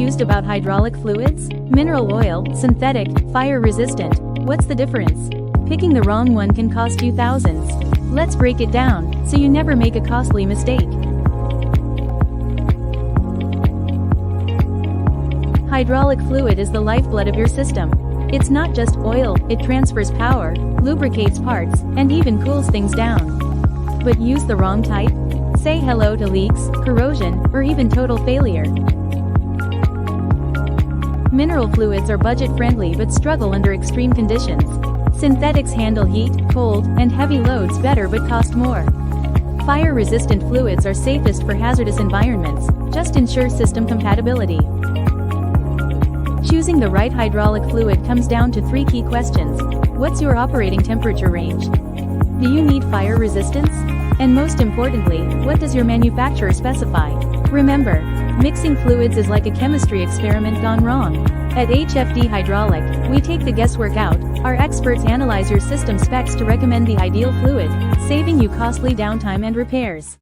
confused about hydraulic fluids? Mineral oil, synthetic, fire resistant. What's the difference? Picking the wrong one can cost you thousands. Let's break it down, so you never make a costly mistake. Hydraulic fluid is the lifeblood of your system. It's not just oil, it transfers power, lubricates parts, and even cools things down. But use the wrong type? Say hello to leaks, corrosion, or even total failure. Mineral fluids are budget-friendly but struggle under extreme conditions. Synthetics handle heat, cold, and heavy loads better but cost more. Fire-resistant fluids are safest for hazardous environments, just ensure system compatibility. Choosing the right hydraulic fluid comes down to 3 key questions. What's your operating temperature range? Do you need fire resistance? And most importantly, what does your manufacturer specify? Remember, mixing fluids is like a chemistry experiment gone wrong. At HFD Hydraulic, we take the guesswork out. Our experts analyze your system specs to recommend the ideal fluid, saving you costly downtime and repairs.